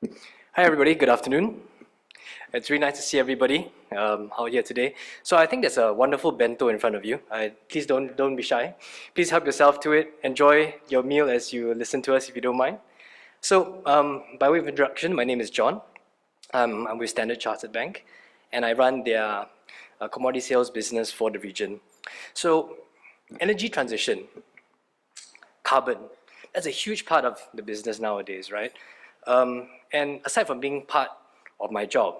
Hi everybody, good afternoon. It's really nice to see everybody out here today. So I think there's a wonderful bento in front of you. Please don't be shy. Please help yourself to it. Enjoy your meal as you listen to us if you don't mind. So by way of introduction, my name is John. I'm with Standard Chartered Bank and I run their commodity sales business for the region. So energy transition, carbon, that's a huge part of the business nowadays, right? And aside from being part of my job,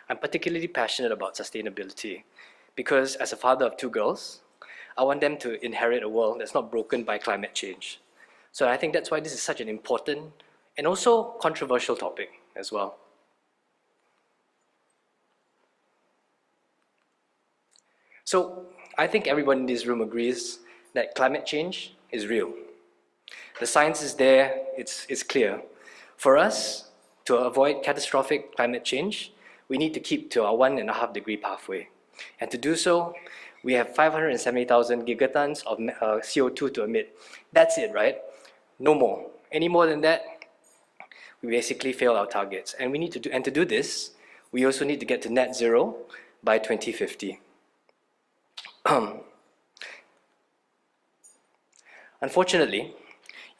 I'm particularly passionate about sustainability because as a father of two girls, I want them to inherit a world that's not broken by climate change. So I think that's why this is such an important and also controversial topic as well. So I think everyone in this room agrees that climate change is real. The science is there, it's clear. For us to avoid catastrophic climate change, we need to keep to our 1.5 degree pathway. And to do so, we have 570,000 gigatons of CO2 to emit. That's it, right? No more. Any more than that, we basically fail our targets. And we need to do this, we also need to get to net zero by 2050. Unfortunately,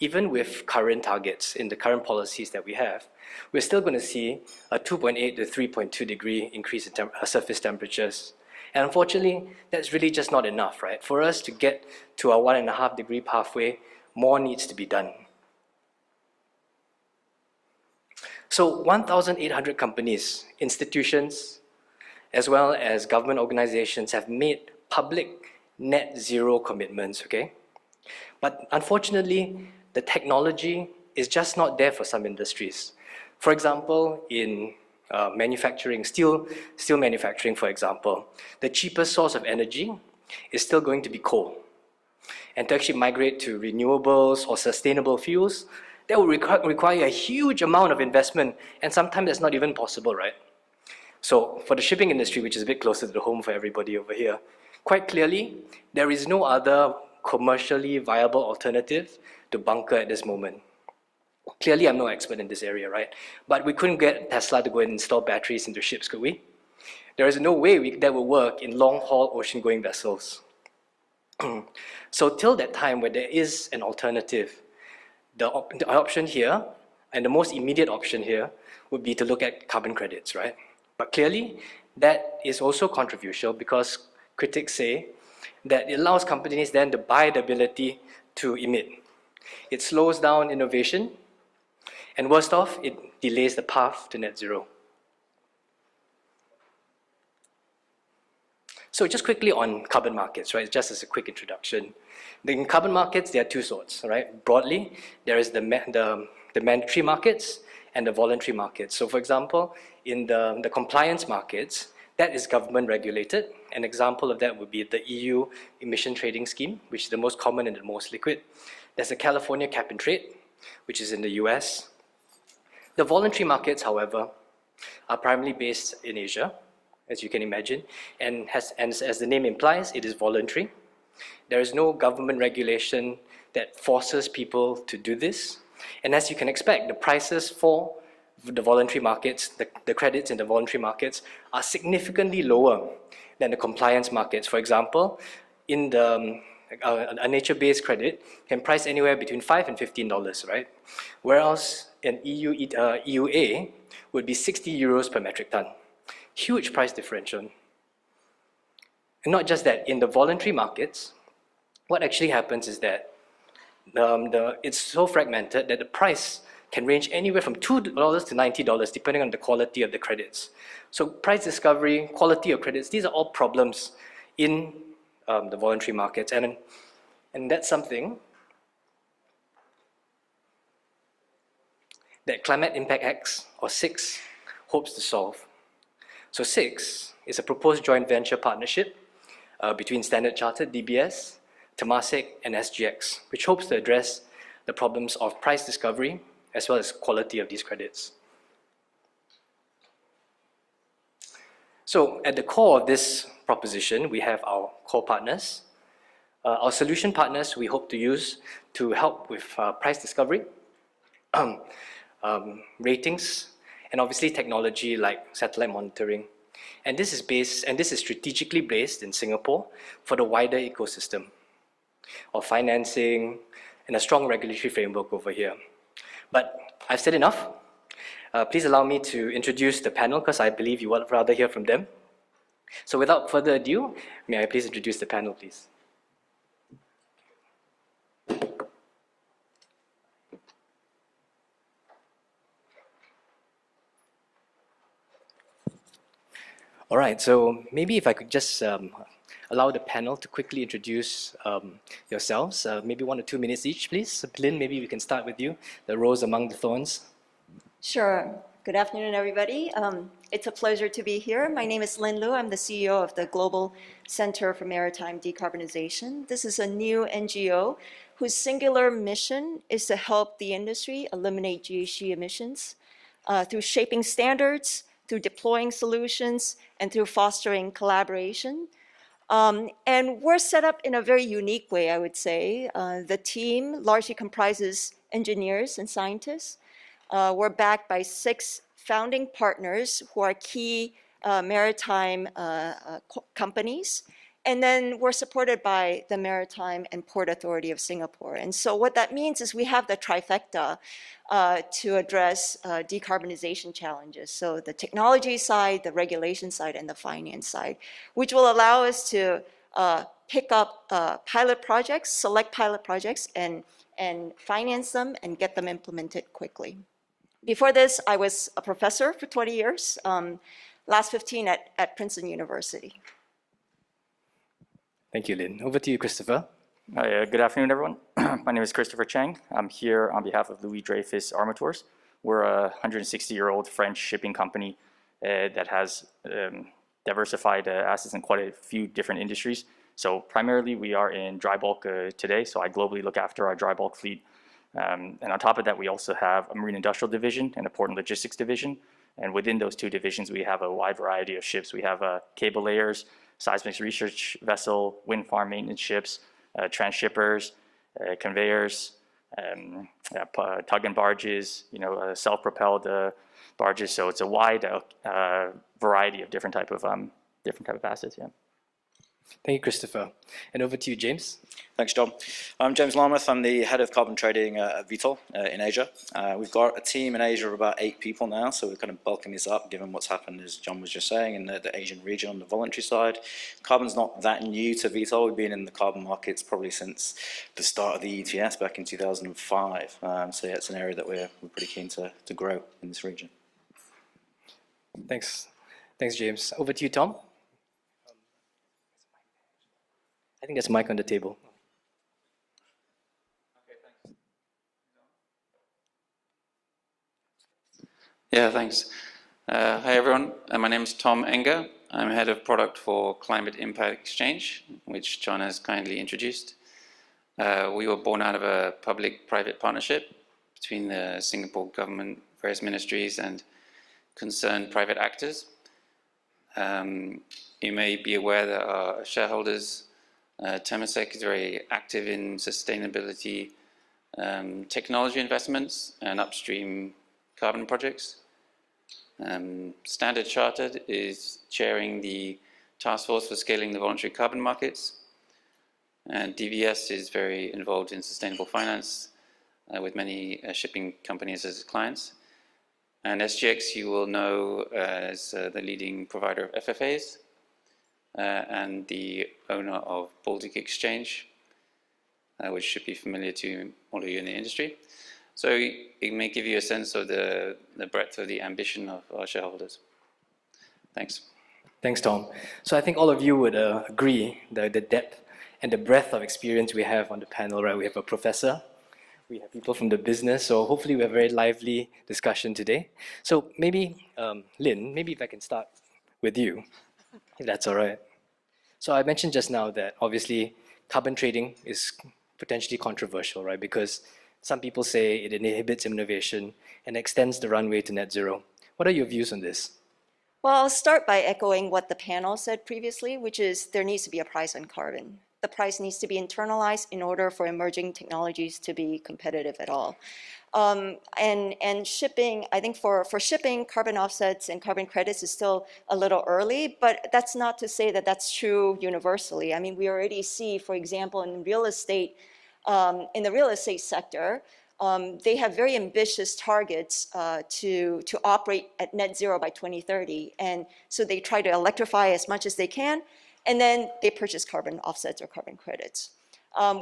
even with current targets in the current policies that we have, we're still going to see a 2.8 to 3.2 degree increase in surface temperatures. And unfortunately, that's really just not enough, right? For us to get to our 1.5 degree pathway, more needs to be done. So 1,800 companies, institutions, as well as government organizations have made public net zero commitments, okay? But unfortunately, the technology is just not there for some industries. For example, in manufacturing, steel manufacturing, for example, the cheapest source of energy is still going to be coal. And to actually migrate to renewables or sustainable fuels, that will require a huge amount of investment, and sometimes that's not even possible, right? So for the shipping industry, which is a bit closer to the home for everybody over here, quite clearly, there is no other commercially viable alternative to bunker at this moment. Clearly, I'm no expert in this area, right? But we couldn't get Tesla to go and install batteries into ships, could we? There is no way that will work in long-haul ocean-going vessels. So till that time where there is an alternative, the option here, and the most immediate option here, would be to look at carbon credits, right? But clearly, that is also controversial because critics say that it allows companies then to buy the ability to emit. It slows down innovation, and worst off, it delays the path to net zero. So just quickly on carbon markets, right? Just as a quick introduction. In carbon markets, there are two sorts, right? Broadly, there is the mandatory markets and the voluntary markets. So for example, in the compliance markets, that is government regulated. An example of that would be the EU emission trading scheme, which is the most common and the most liquid. There's the California cap and trade, which is in the US. The voluntary markets, however, are primarily based in Asia, as you can imagine, and as the name implies, it is voluntary. There is no government regulation that forces people to do this. And as you can expect, the prices for the voluntary markets, the credits in the voluntary markets are significantly lower than the compliance markets. For example, in a nature-based credit can price anywhere between $5 and $15, right? Whereas an EUA would be 60 euros per metric ton. Huge price differential. And not just that, in the voluntary markets, what actually happens is that it's so fragmented that the price can range anywhere from $2 to $90, depending on the quality of the credits. So price discovery, quality of credits, these are all problems in the voluntary markets. And that's something that Climate Impact X, or CIX, hopes to solve. So CIX is a proposed joint venture partnership between Standard Chartered, DBS, Temasek, and SGX, which hopes to address the problems of price discovery as well as quality of these credits. So at the core of this proposition, we have our core partners. Our solution partners we hope to use to help with price discovery. ratings, and obviously technology like satellite monitoring. And this is strategically based in Singapore for the wider ecosystem of financing and a strong regulatory framework over here. But I've said enough. Please allow me to introduce the panel because I believe you would rather hear from them. So without further ado, may I please introduce the panel, please? All right, so maybe if I could just allow the panel to quickly introduce yourselves, maybe 1 or 2 minutes each, please. So Lynn, maybe we can start with you, the rose among the thorns. Sure. Good afternoon, everybody. It's a pleasure to be here. My name is Lynn Lu. I'm the CEO of the Global Center for Maritime Decarbonisation. This is a new NGO whose singular mission is to help the industry eliminate GHG emissions through shaping standards, through deploying solutions, and through fostering collaboration. And we're set up in a very unique way, I would say. The team largely comprises engineers and scientists. We're backed by 6 founding partners who are key maritime companies. And then we're supported by the Maritime and Port Authority of Singapore. And so what that means is we have the trifecta to address decarbonization challenges. So the technology side, the regulation side, and the finance side, which will allow us to pick up pilot projects, select pilot projects, and finance them and get them implemented quickly. Before this, I was a professor for 20 years, last 15 at Princeton University. Thank you, Lynn. Over to you, Christopher. Hi, good afternoon, everyone. My name is Christopher Cheng. I'm here on behalf of Louis Dreyfus Armateurs. We're a 160-year-old French shipping company that has diversified assets in quite a few different industries. So primarily, we are in dry bulk today, so I globally look after our dry bulk fleet. And on top of that, we also have a marine industrial division and a port and logistics division. And within those 2 divisions, we have a wide variety of ships. We have cable layers, seismic research vessel, wind farm maintenance ships, transshippers, conveyors, tug and barges, self-propelled barges. So it's a wide variety of different type of assets. Yeah. Thank you, Christopher. And over to you, James. Thanks, John. I'm James Larmouth. I'm the head of carbon trading at Vitol in Asia. We've got a team in Asia of about 8 people now, so we're kind of bulking this up given what's happened, as John was just saying, in the Asian region on the voluntary side. Carbon's not that new to Vitol. We've been in the carbon markets probably since the start of the ETS back in 2005. So yeah, it's an area that we're pretty keen to grow in this region. Thanks, James. Over to you, Tom. I think there's a mic on the table. Okay, thanks. Yeah, thanks. Hi, everyone. My name is Tom Enger. I'm head of product for Climate Impact Exchange, which John has kindly introduced. We were born out of a public-private partnership between the Singapore government, various ministries, and concerned private actors. You may be aware that our shareholders, Temasek, is very active in sustainability technology investments and upstream carbon projects. Standard Chartered is chairing the task force for scaling the voluntary carbon markets. And DVS is very involved in sustainable finance with many shipping companies as clients. And SGX, you will know as the leading provider of FFAs. And the owner of Baltic Exchange, which should be familiar to all of you in the industry. So it may give you a sense of the breadth of the ambition of our shareholders. Thanks. Thanks, Tom. So I think all of you would agree the depth and the breadth of experience we have on the panel, right? We have a professor, we have people from the business, so hopefully we have a very lively discussion today. So maybe, Lynn, maybe if I can start with you. If that's all right. So I mentioned just now that obviously carbon trading is potentially controversial, right? Because some people say it inhibits innovation and extends the runway to net zero. What are your views on this? Well, I'll start by echoing what the panel said previously, which is there needs to be a price on carbon. the price needs to be internalized in order for emerging technologies to be competitive at all. And shipping, I think for shipping, carbon offsets and carbon credits is still a little early, but that's not to say that that's true universally. I mean, we already see, for example, in real estate, in the real estate sector, they have very ambitious targets to operate at net zero by 2030. And so they try to electrify as much as they can, and then they purchase carbon offsets or carbon credits.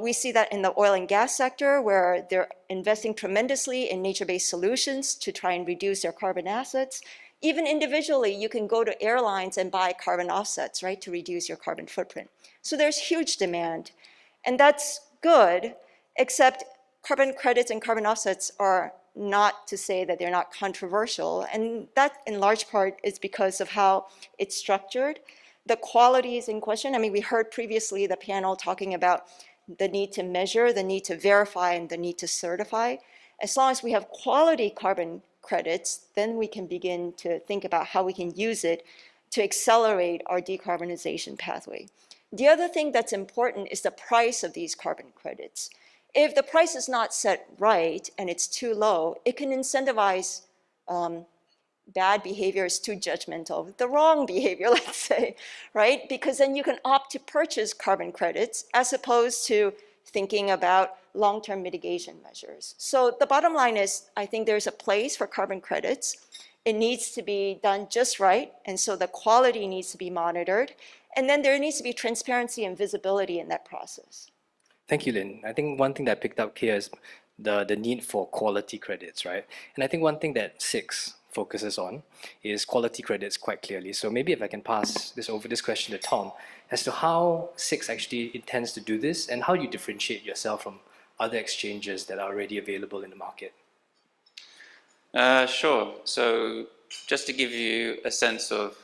We see that in the oil and gas sector, where they're investing tremendously in nature-based solutions to try and reduce their carbon assets. Even individually, you can go to airlines and buy carbon offsets, right, to reduce your carbon footprint. So there's huge demand. And that's good, except carbon credits and carbon offsets are not to say that they're not controversial. And that, in large part, is because of how it's structured. The quality is in question. I mean, we heard previously the panel talking about the need to measure, the need to verify, and the need to certify. As long as we have quality carbon credits, then we can begin to think about how we can use it to accelerate our decarbonization pathway. The other thing that's important is the price of these carbon credits. If the price is not set right and it's too low, it can incentivize bad behavior is too judgmental, the wrong behavior, let's say, right? Because then you can opt to purchase carbon credits as opposed to thinking about long-term mitigation measures. So the bottom line is, I think there's a place for carbon credits. It needs to be done just right, and so the quality needs to be monitored, and then there needs to be transparency and visibility in that process. Thank you, Lynn. I think one thing that I picked up here is the need for quality credits, right? And I think one thing that 6 focuses on is quality credits quite clearly. So maybe if I can pass this question to Tom, as to how 6 actually intends to do this and how you differentiate yourself from other exchanges that are already available in the market. Sure. So just to give you a sense of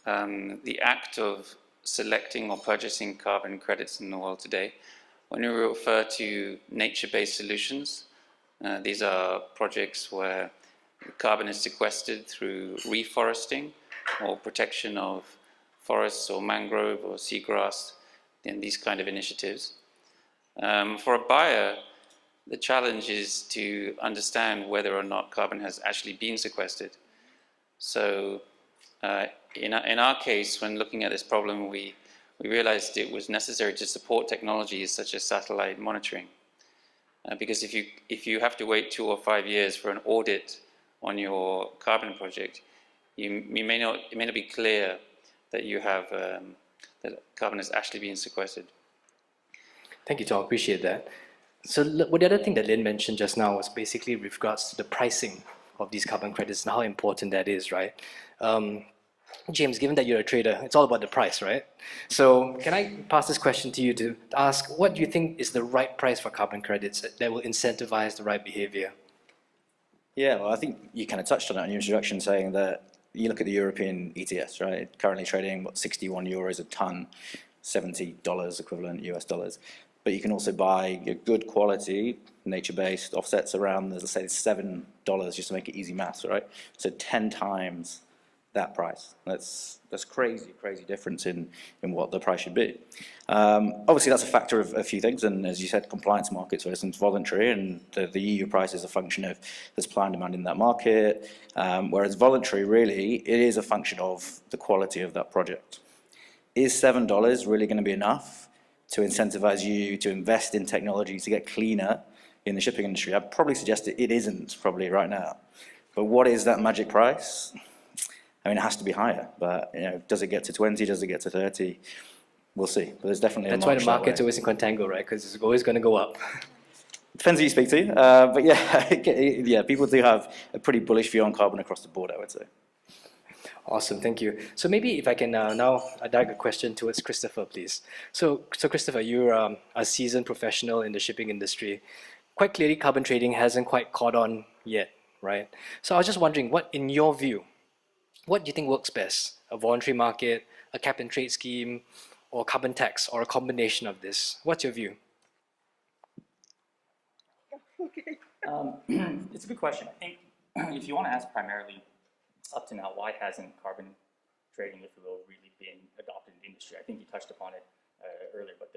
the act of selecting or purchasing carbon credits in the world today, when we refer to nature-based solutions, these are projects where carbon is sequestered through reforesting or protection of forests or mangrove or seagrass, and these kind of initiatives. For a buyer, the challenge is to understand whether or not carbon has actually been sequestered. So in our case, when looking at this problem, we realized it was necessary to support technologies such as satellite monitoring. Because if you have to wait 2 or 5 years for an audit on your carbon project, it may not be clear that you have that carbon has actually been sequestered. Thank you, Tom. Appreciate that. So the other thing that Lynn mentioned just now was basically with regards to the pricing of these carbon credits and how important that is, right? James, given that you're a trader, it's all about the price, right? So can I pass this question to you to ask, what do you think is the right price for carbon credits that will incentivize the right behavior? Yeah, well, I think you kind of touched on it in your introduction, saying that you look at the European ETS, right? Currently trading, 61 euros a ton, $70 equivalent US dollars. But you can also buy good quality, nature-based offsets around, as I say, $7, just to make it easy maths, right? So 10 times that price. That's crazy difference in what the price should be. Obviously, that's a factor of a few things, and as you said, compliance markets versus voluntary, and the EU price is a function of the supply and demand in that market, whereas voluntary, really, it is a function of the quality of that project. Is $7 really going to be enough to incentivize you to invest in technology to get cleaner in the shipping industry? I'd probably suggest it isn't probably right now. But what is that magic price? I mean, it has to be higher, but does it get to 20? Does it get to 30? We'll see. But there's definitely That's why the market's always in contango, right? Because it's always going to go up. Depends who you speak to, but yeah, people do have a pretty bullish view on carbon across the board, I would say. Awesome, thank you. So maybe if I can now direct a question towards Christopher, please. So Christopher, you're a seasoned professional in the shipping industry. Quite clearly, carbon trading hasn't quite caught on yet, right? So I was just wondering, what, in your view, what do you think works best? A voluntary market, a cap and trade scheme, or carbon tax, or a combination of this? What's your view? It's a good question. I think if you want to ask primarily, up to now, why hasn't carbon trading, if you will, really been adopted in the industry? I think you touched upon it earlier, but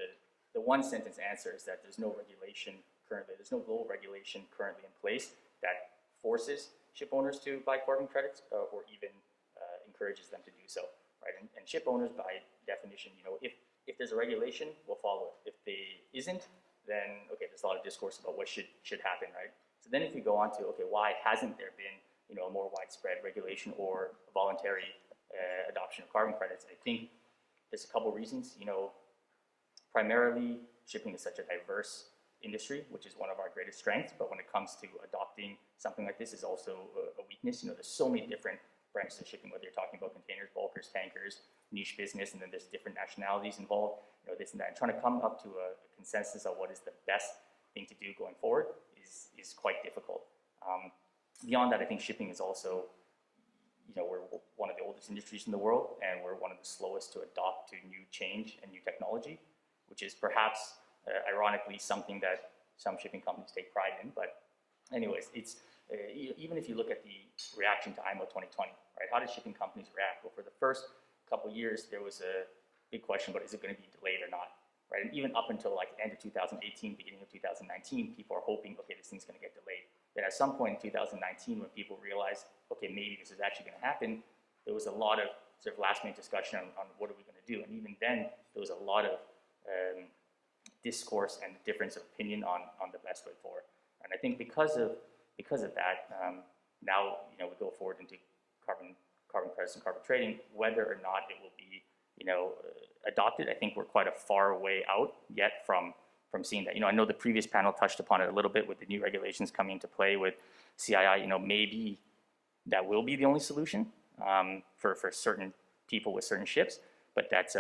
the one sentence answer is that there's no regulation currently, there's no global regulation currently in place that forces ship owners to buy carbon credits or even encourages them to do so, right? And ship owners, by definition, if there's a regulation, we'll follow it. If there isn't, then okay, there's a lot of discourse about what should happen, right? So then if we go on to, okay, why hasn't there been a more widespread regulation or voluntary adoption of carbon credits? I think there's a couple reasons. Primarily, shipping is such a diverse industry, which is one of our greatest strengths. But when it comes to adopting something like this, is also a weakness. There's so many different branches of shipping, whether you're talking about containers, bulkers, tankers, niche business, and then there's different nationalities involved, this and that. And trying to come up to a consensus of what is the best thing to do going forward is quite difficult. Beyond that, I think shipping is also, we're one of the oldest industries in the world, and we're one of the slowest to adopt to new change and new technology, which is perhaps, ironically, something that some shipping companies take pride in. But anyways, it's even if you look at the reaction to IMO 2020, right? How did shipping companies react? Well, for the first couple of years, there was a big question about, is it going to be delayed or not, right? And even up until like the end of 2018, beginning of 2019, people are hoping, okay, this thing's going to get delayed. Then at some point in 2019, when people realized, okay, maybe this is actually going to happen, there was a lot of sort of last-minute discussion on what are we going to do. And even then, there was a lot of discourse and difference of opinion on the best way forward. And I think because of that, now we go forward into carbon credits and carbon trading. Whether or not it will be adopted, I think we're quite a far way out yet from seeing that. I know the previous panel touched upon it a little bit with the new regulations coming into play with CII. Maybe that will be the only solution for certain people with certain ships, but that's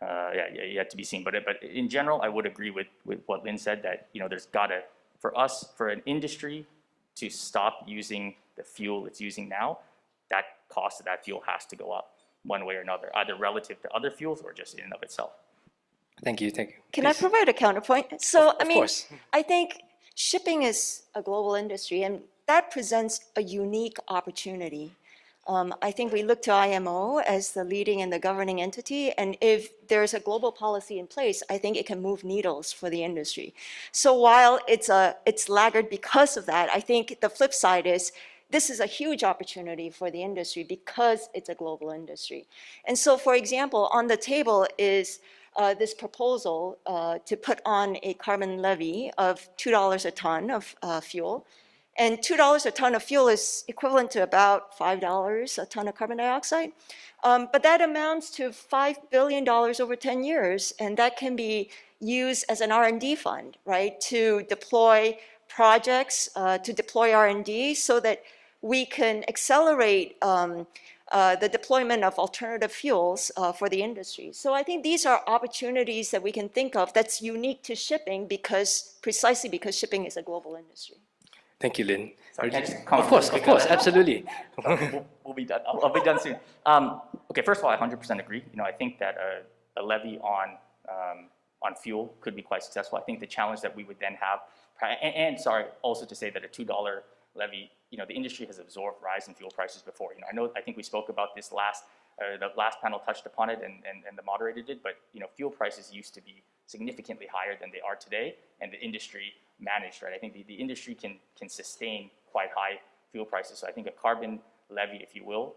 yet to be seen. But in general, I would agree with what Lynn said, that there's gotta, for an industry to stop using the fuel it's using now, that cost of that fuel has to go up one way or another, either relative to other fuels or just in and of itself. Thank you. Can I provide a counterpoint? So, Of course. I think shipping is a global industry, and that presents a unique opportunity. I think we look to IMO as the leading and the governing entity, and if there's a global policy in place, I think it can move needles for the industry. So while it's laggard because of that, I think the flip side is this is a huge opportunity for the industry because it's a global industry. And so, for example, on the table is this proposal to put on a carbon levy of $2 a ton of fuel. And $2 a ton of fuel is equivalent to about $5 a ton of carbon dioxide. But that amounts to $5 billion over 10 years. And that can be used as an R&D fund, right, to deploy projects, to deploy R&D so that we can accelerate the deployment of alternative fuels for the industry. So I think these are opportunities that we can think of that's unique to shipping precisely because shipping is a global industry. Thank you, Lynn. Sorry, can I just Of course, absolutely. We'll be done. I'll be done soon. Okay, first of all, I 100% agree. I think that a levy on fuel could be quite successful. I think the challenge that we would then have, and sorry, also to say that a $2 levy, the industry has absorbed rise in fuel prices before. I think we spoke about this the last panel touched upon it, and the moderator did, but fuel prices used to be significantly higher than they are today, and the industry managed, right? I think the industry can sustain quite high fuel prices. So I think a carbon levy, if you will,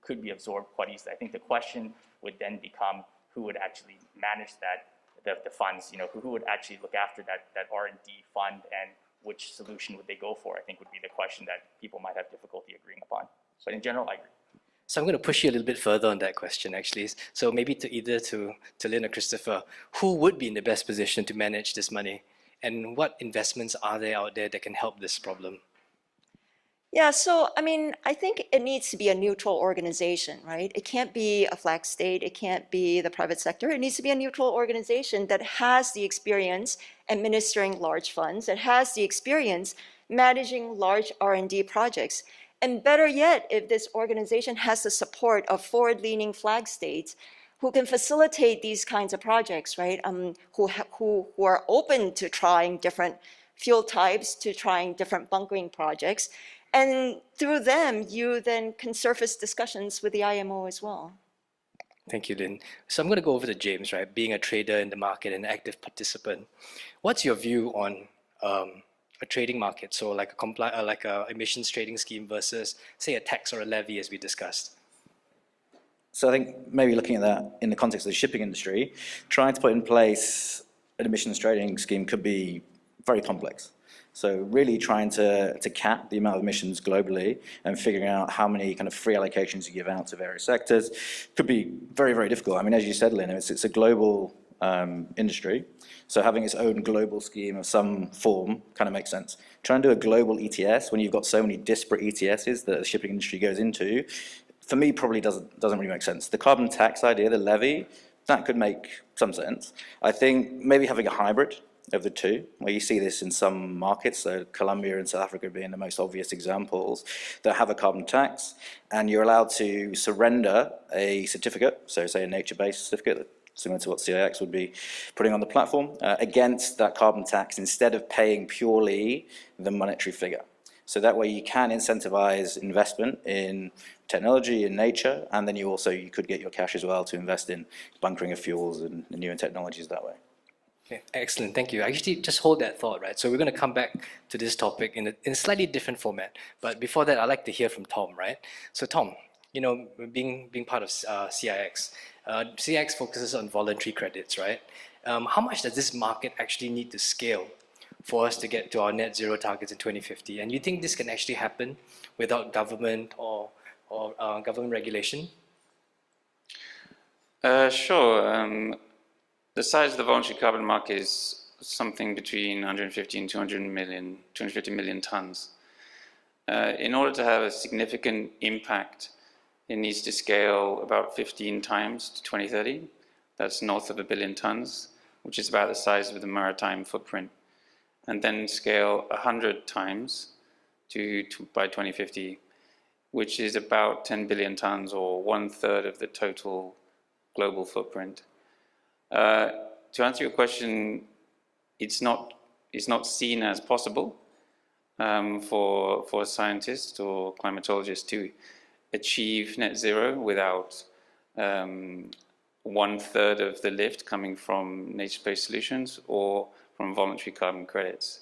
could be absorbed quite easily. I think the question would then become who would actually manage the funds, who would actually look after that R&D fund, and which solution would they go for, I think would be the question that people might have difficulty agreeing upon. But in general, I agree. So I'm going to push you a little bit further on that question, actually. So maybe to Lynn or Christopher, who would be in the best position to manage this money? And what investments are there out there that can help this problem? Yeah, so I think it needs to be a neutral organization, right? It can't be a flag state. It can't be the private sector. It needs to be a neutral organization that has the experience administering large funds, that has the experience managing large R&D projects. And better yet, if this organization has the support of forward-leaning flag states who can facilitate these kinds of projects, right? Who are open to trying different fuel types, to trying different bunkering projects. And through them, you then can surface discussions with the IMO as well. Thank you, Lynn. So I'm going to go over to James, right? Being a trader in the market and an active participant, what's your view on a trading market? So like a emissions trading scheme versus, say, a tax or a levy, as we discussed. So I think maybe looking at that in the context of the shipping industry, trying to put in place an emissions trading scheme could be very complex. So really trying to cap the amount of emissions globally and figuring out how many kind of free allocations you give out to various sectors could be very, very difficult. I mean, as you said, Lynn, it's a global industry. So having its own global scheme of some form kind of makes sense. Trying to do a global ETS when you've got so many disparate ETSs that the shipping industry goes into, for me, probably doesn't really make sense. The carbon tax idea, the levy, that could make some sense. I think maybe having a hybrid of the two, where you see this in some markets, so Colombia and South Africa being the most obvious examples, that have a carbon tax, and you're allowed to surrender a certificate, so say a nature-based certificate, similar to what CIX would be putting on the platform, against that carbon tax instead of paying purely the monetary figure. So that way you can incentivize investment in technology, in nature, and then you could get your cash as well to invest in bunkering of fuels and newer technologies that way. Okay, excellent, thank you. Actually, just hold that thought, right? So we're going to come back to this topic in a slightly different format. But before that, I'd like to hear from Tom, right? So Tom, you know, being part of CIX, CIX focuses on voluntary credits, right? How much does this market actually need to scale for us to get to our net zero targets in 2050? And you think this can actually happen without government or government regulation? Sure. The size of the voluntary carbon market is something between 150 and 250 million tons. In order to have a significant impact, it needs to scale about 15 times to 2030. That's north of 1 billion tons, which is about the size of the Maritime footprint. And then scale 100 times by 2050, which is about 10 billion tons, or 1/3 of the total global footprint. To answer your question, it's not seen as possible for scientists or climatologists to achieve net zero without 1/3 of the lift coming from nature-based solutions or from voluntary carbon credits.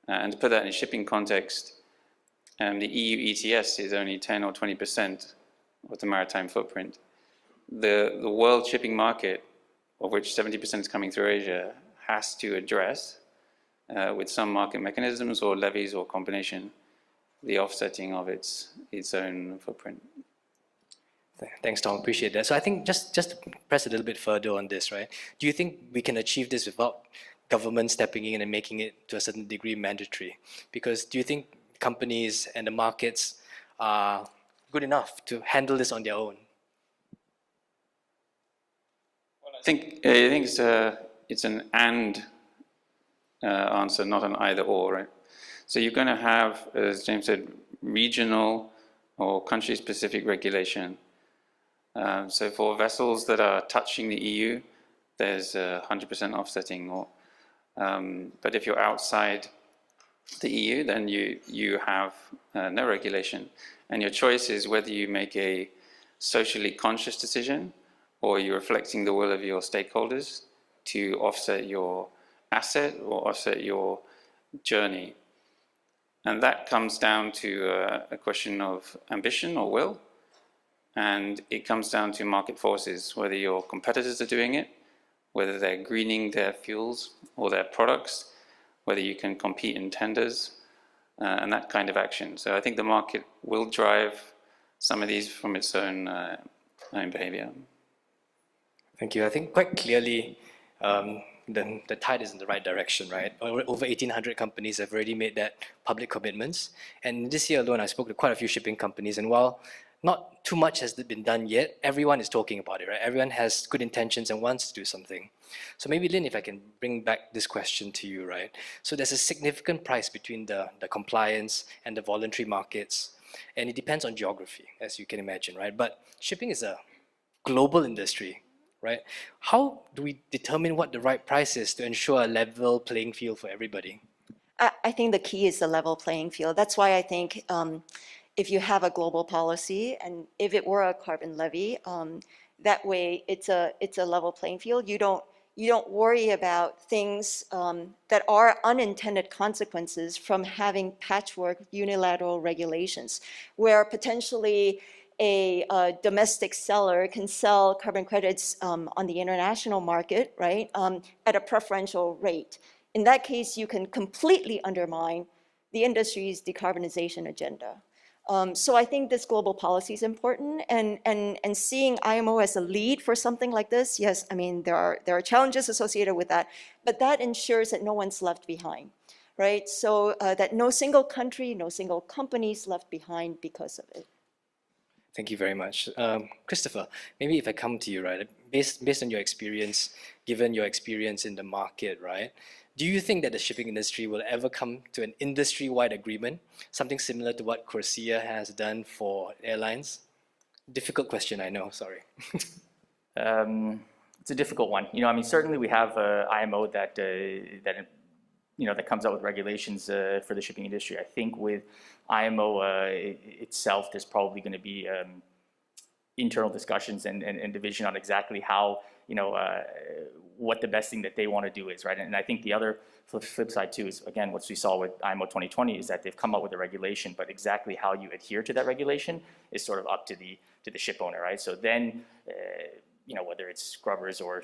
And to put that in a shipping context, the EU ETS is only 10 or 20% of the maritime footprint. The world shipping market, of which 70% is coming through Asia, has to address, with some market mechanisms or levies or combination, the offsetting of its own footprint. Thanks, Tom. Appreciate that. So I think just to press a little bit further on this, right? Do you think we can achieve this without government stepping in and making it to a certain degree mandatory? Because do you think companies and the markets are good enough to handle this on their own? I think it's an and answer, not an either or, right? So you're going to have, as James said, regional or country-specific regulation. So for vessels that are touching the EU, there's 100% offsetting. But if you're outside the EU, then you have no regulation. And your choice is whether you make a socially conscious decision or you're reflecting the will of your stakeholders to offset your asset or offset your journey. And that comes down to a question of ambition or will. And it comes down to market forces, whether your competitors are doing it, whether they're greening their fuels or their products, whether you can compete in tenders, and that kind of action. So I think the market will drive some of these from its own behavior. Thank you. I think quite clearly the tide is in the right direction, right? Over 1,800 companies have already made that public commitments. And this year alone, I spoke to quite a few shipping companies. And while not too much has been done yet, everyone is talking about it, right? Everyone has good intentions and wants to do something. So maybe, Lynn, if I can bring back this question to you, right? So there's a significant price between the compliance and the voluntary markets. And it depends on geography, as you can imagine, right? But shipping is a global industry, right? How do we determine what the right price is to ensure a level playing field for everybody? I think the key is the level playing field. That's why I think if you have a global policy and if it were a carbon levy, That way, it's a level playing field. You don't worry about things that are unintended consequences from having patchwork unilateral regulations, where potentially a domestic seller can sell carbon credits on the international market, right, at a preferential rate. In that case, you can completely undermine the industry's decarbonization agenda. So I think this global policy is important, and seeing IMO as a lead for something like this, yes, I mean, there are challenges associated with that, but that ensures that no one's left behind, right? So that no single country, no single company is left behind because of it. Thank you very much. Christopher, maybe if I come to you, right, based on your experience, given your experience in the market, right, do you think that the shipping industry will ever come to an industry-wide agreement, something similar to what CORSIA has done for airlines? Difficult question, I know, sorry. It's a difficult one. I mean, certainly we have IMO that comes out with regulations for the shipping industry. I think with IMO itself, there's probably going to be internal discussions and division on exactly how, what the best thing that they want to do is, right? And I think the other flip side too is, again, what we saw with IMO 2020 is that they've come up with a regulation, but exactly how you adhere to that regulation is sort of up to the ship owner, right? So then, whether it's scrubbers or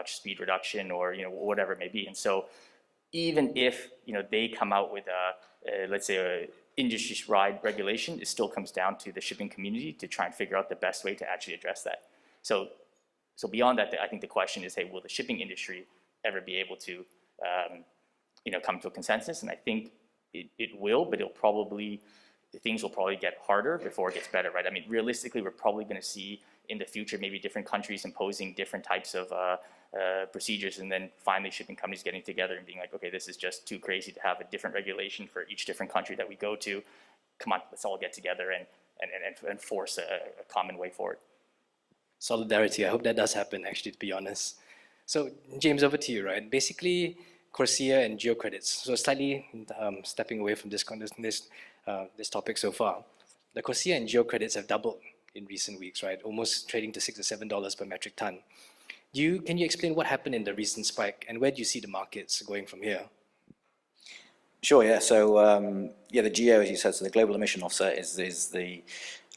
speed reduction or, whatever it may be. And so even if, they come out with let's say a industry-wide regulation, it still comes down to the shipping community to try and figure out the best way to actually address that. So beyond that, I think the question is, hey, will the shipping industry ever be able to, come to a consensus? And I think it will, but things will probably get harder before it gets better, right? I mean, realistically, we're probably going to see in the future maybe different countries imposing different types of procedures, and then finally shipping companies getting together and being like, okay, this is just too crazy to have a different regulation for each different country that we go to. Come on, let's all get together and force a common way forward. Solidarity, I hope that does happen, actually, to be honest. So, James, over to you, right? Basically, CORSIA and geocredits. So slightly stepping away from this topic so far. The CORSIA and geocredits have doubled in recent weeks, right? Almost trading to $6 or $7 per metric ton. Can you explain what happened in the recent spike, and where do you see the markets going from here? Sure, yeah. So, the GEO, as you said, so the global emission offset is the,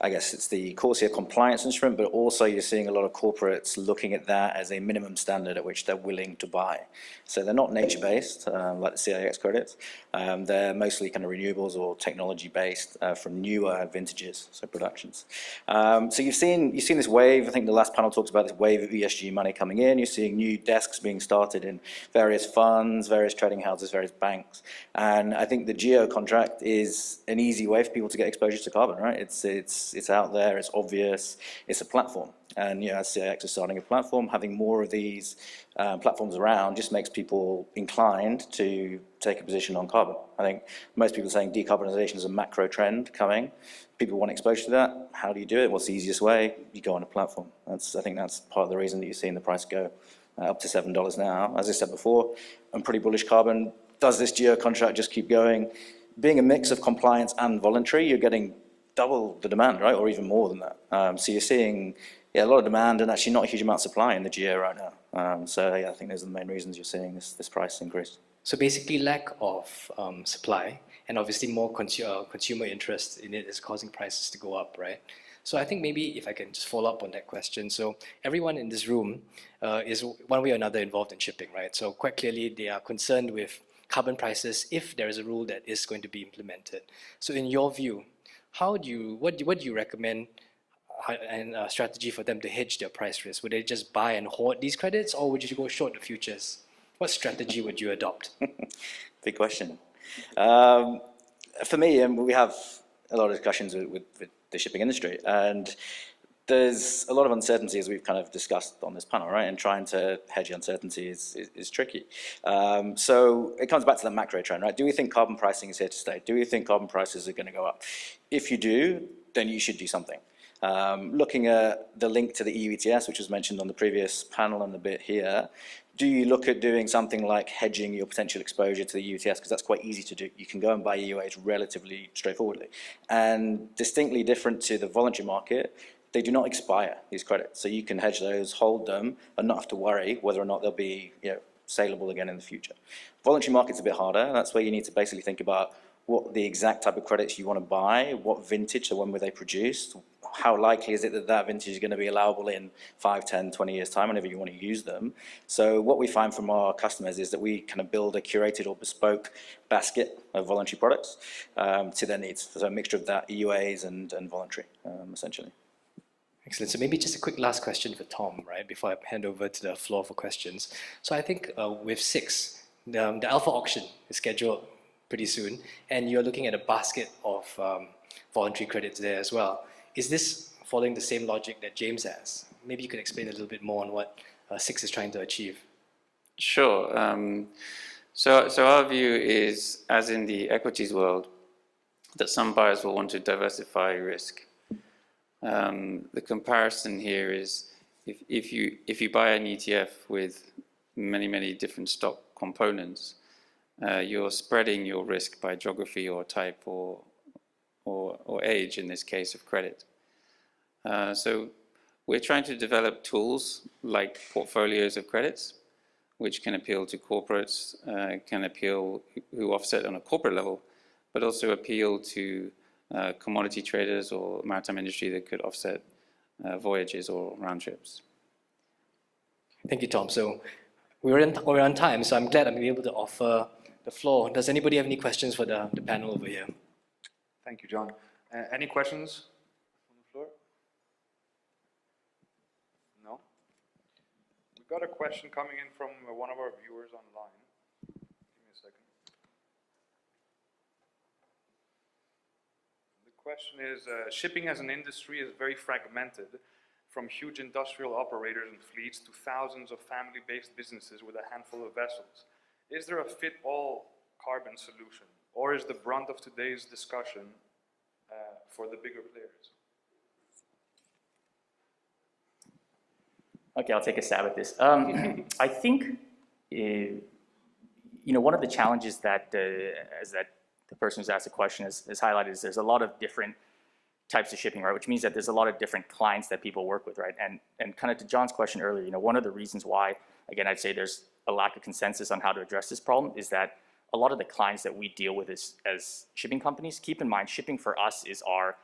I guess it's the CORSIA compliance instrument, but also you're seeing a lot of corporates looking at that as a minimum standard at which they're willing to buy. So they're not nature-based, like the CIX credits. They're mostly kind of renewables or technology-based from newer vintages, so productions. So you've seen this wave. I think the last panel talked about this wave of ESG money coming in. You're seeing new desks being started in various funds, various trading houses, various banks. And I think the GEO contract is an easy way for people to get exposure to carbon, right? It's out there, it's obvious, it's a platform. And as CIX is starting a platform, having more of these platforms around just makes people inclined to take a position on carbon. I think most people are saying decarbonisation is a macro trend coming. People want exposure to that. How do you do it? What's the easiest way? You go on a platform. I think that's part of the reason that you're seeing the price go up to $7 now. As I said before, I'm pretty bullish carbon. Does this GEO contract just keep going? Being a mix of compliance and voluntary, you're getting double the demand, right? Or even more than that. So you're seeing a lot of demand and actually not a huge amount of supply in the GEO right now. So I think those are the main reasons you're seeing this price increase. So basically lack of supply and obviously more consumer interest in it is causing prices to go up, right? So I think maybe if I can just follow up on that question. So everyone in this room is one way or another involved in shipping, right? So quite clearly they are concerned with carbon prices if there is a rule that is going to be implemented. So in your view, what do you recommend and a strategy for them to hedge their price risk? Would they just buy and hoard these credits, or would you go short the futures? What strategy would you adopt? Big question. For me, we have a lot of discussions with the shipping industry, and there's a lot of uncertainty, as we've kind of discussed on this panel, right? And trying to hedge uncertainty is tricky. So it comes back to the macro trend, right? Do we think carbon pricing is here to stay? Do we think carbon prices are going to go up? If you do, then you should do something. Looking at the link to the EU ETS, which was mentioned on the previous panel and a bit here, do you look at doing something like hedging your potential exposure to the EU ETS? Because that's quite easy to do. You can go and buy EUAs relatively straightforwardly. And distinctly different to the voluntary market, they do not expire, these credits. So you can hedge those, hold them, and not have to worry whether or not they'll be saleable again in the future. Voluntary market's a bit harder. That's where you need to basically think about what the exact type of credits you want to buy, what vintage, so when were they produced, how likely is it that that vintage is going to be allowable in 5, 10, 20 years' time, whenever you want to use them. So what we find from our customers is that we kind of build a curated or bespoke basket of voluntary products to their needs. So a mixture of that, EUAs and voluntary, essentially. Excellent. So maybe just a quick last question for Tom, right, before I hand over to the floor for questions. So I think with 6, the alpha auction is scheduled pretty soon, and you're looking at a basket of voluntary credits there as well. Is this following the same logic that James has? Maybe you could explain a little bit more on what 6 is trying to achieve. Sure. So our view is, as in the equities world, that some buyers will want to diversify risk. The comparison here is if you buy an ETF with many different stock components, you're spreading your risk by geography or type or age, in this case of credit. So we're trying to develop tools like portfolios of credits, which can appeal to corporates, can appeal who offset on a corporate level, but also appeal to commodity traders or maritime industry that could offset voyages or round trips. Thank you, Tom. So we're on time, so I'm glad I'm able to offer the floor. Does anybody have any questions for the panel over here? Thank you, John. Any questions on the floor? No? We've got a question coming in from one of our viewers online. Give me a second. The question is, shipping as an industry is very fragmented, from huge industrial operators and fleets to thousands of family-based businesses with a handful of vessels. Is there a fit-all carbon solution, or is the brunt of today's discussion for the bigger players? Okay, I'll take a stab at this. I think, one of the challenges that the person who's asked the question has highlighted is there's a lot of different types of shipping, right? Which means that there's a lot of different clients that people work with, right? And kind of to John's question earlier, one of the reasons why, again, I'd say there's a lack of consensus on how to address this problem is that a lot of the clients that we deal with as shipping companies, keep in mind, shipping for us is our,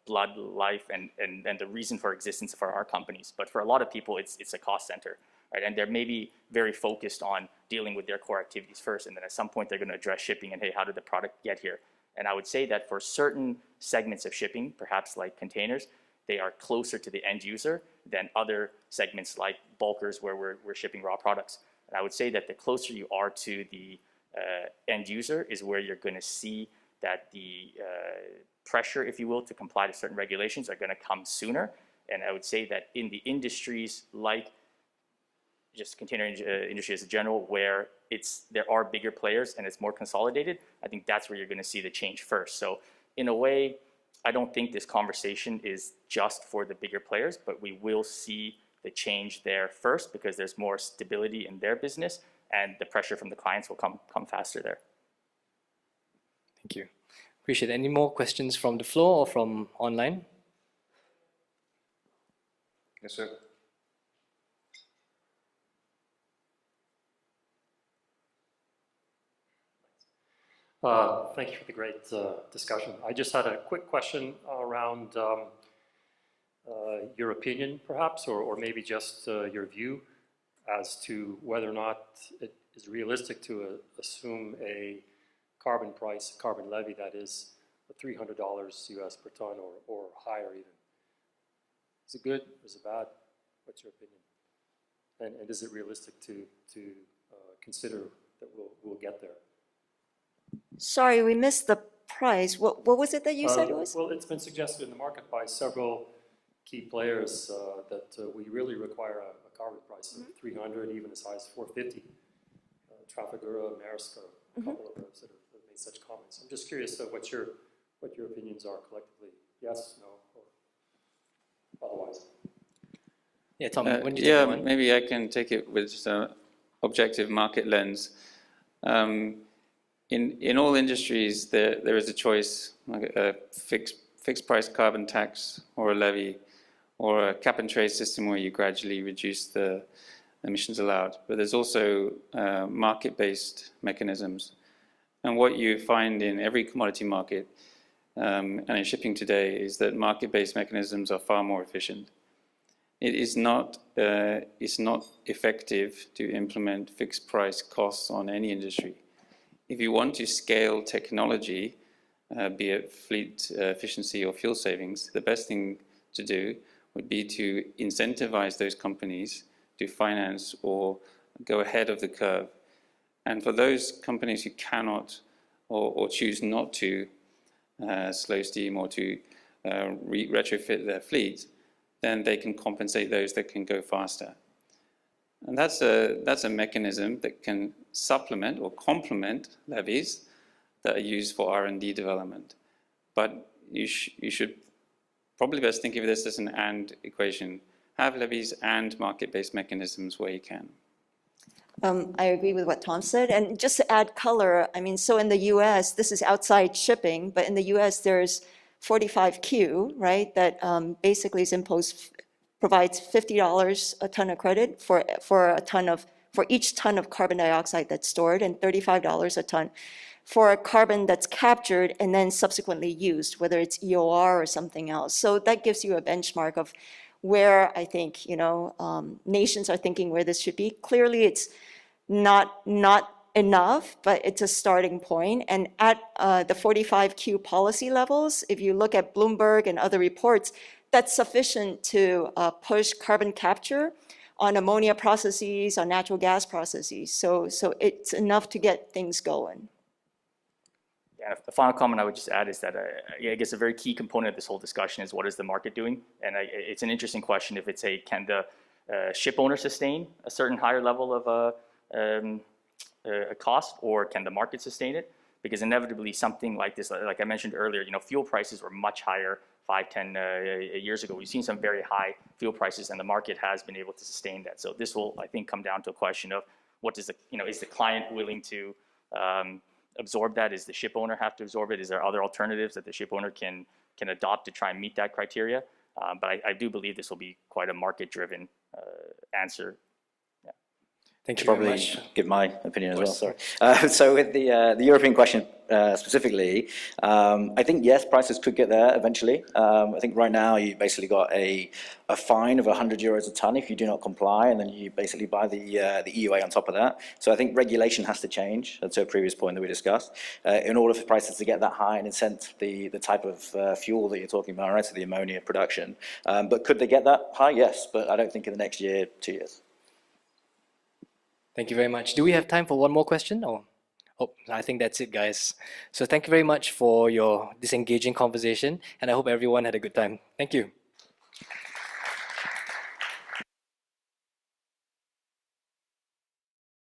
blood, life, and the reason for existence for our companies. But for a lot of people, it's a cost center, right? And they're maybe very focused on dealing with their core activities first, and then at some point they're going to address shipping and, hey, how did the product get here? And I would say that for certain segments of shipping, perhaps like containers, they are closer to the end user than other segments like bulkers where we're shipping raw products. And I would say that the closer you are to the end user is where you're going to see that the pressure, if you will, to comply to certain regulations are going to come sooner. And I would say that in the industries like just container industry as a general, where there are bigger players and it's more consolidated, I think that's where you're going to see the change first. So in a way, I don't think this conversation is just for the bigger players, but we will see the change there first because there's more stability in their business and the pressure from the clients will come faster there. Thank you. Appreciate it. Any more questions from the floor or from online? Yes, sir. Thank you for the great discussion. I just had a quick question around your opinion, perhaps, or maybe just your view as to whether or not it is realistic to assume a carbon price, carbon levy that is $300 US per ton or higher even. Is it good? Is it bad? What's your opinion? And is it realistic to consider that we'll get there? Sorry, we missed the price. What was it that you said it was? Well, it's been suggested in the market by several key players that we really require a carbon price of 300, even as high as 450. Trafigura, Maersk, a couple of those that have made such comments. I'm just curious what your opinions are collectively. Yes, no, or otherwise. Yeah, Tom, when do you take one? Maybe I can take it with just an objective market lens. In all industries, there is a choice, like a fixed price carbon tax or a levy or a cap and trade system where you gradually reduce the emissions allowed. But there's also market-based mechanisms. And what you find in every commodity market and in shipping today is that market-based mechanisms are far more efficient. It's not effective to implement fixed price costs on any industry. If you want to scale technology, be it fleet efficiency or fuel savings, the best thing to do would be to incentivize those companies to finance or go ahead of the curve. And for those companies who cannot or choose not to slow steam or to retrofit their fleet, then they can compensate those that can go faster. And that's a mechanism that can supplement or complement levies that are used for R&D development. But you should probably best think of this as an and equation. Have levies and market-based mechanisms where you can. I agree with what Tom said. And just to add color, I mean, so in the US, this is outside shipping, but in the US, there's 45Q, right, that basically is provides $50 a ton of credit for each ton of carbon dioxide that's stored, and $35 a ton for carbon that's captured and then subsequently used, whether it's EOR or something else. So that gives you a benchmark of where I think, you know, nations are thinking where this should be. Clearly, it's not enough, but it's a starting point. And at the 45Q policy levels, if you look at Bloomberg and other reports, that's sufficient to push carbon capture on ammonia processes, on natural gas processes. So it's enough to get things going. Yeah, the final comment I would just add is that I guess a very key component of this whole discussion is what is the market doing? And it's an interesting question if it's can the ship owner sustain a certain higher level of a cost, or can the market sustain it? Because inevitably something like this, like I mentioned earlier, you know, fuel prices were much higher 5-10 years ago. We've seen some very high fuel prices, and the market has been able to sustain that. So this will, I think, come down to a question of what does the, you know, is the client willing to absorb that? Does the ship owner have to absorb it? Is there other alternatives that the ship owner can adopt to try and meet that criteria? But I do believe this will be quite a market-driven answer. Yeah. Thank you Probably very much. give my opinion as well, sorry. So with the European question specifically, I think yes, prices could get there eventually. I think right now you basically got a fine of €100 a ton if you do not comply, and then you basically buy the EUA on top of that. So I think regulation has to change, to a previous point that we discussed, in order for prices to get that high and incent the type of fuel that you're talking about, right, so the ammonia production. But could they get that high? Yes, but I don't think in the next year, 2 years. Thank you very much. Do we have time for one more question? Or? Oh, I think that's it, guys. So thank you very much for this engaging conversation, and I hope everyone had a good time. Thank you.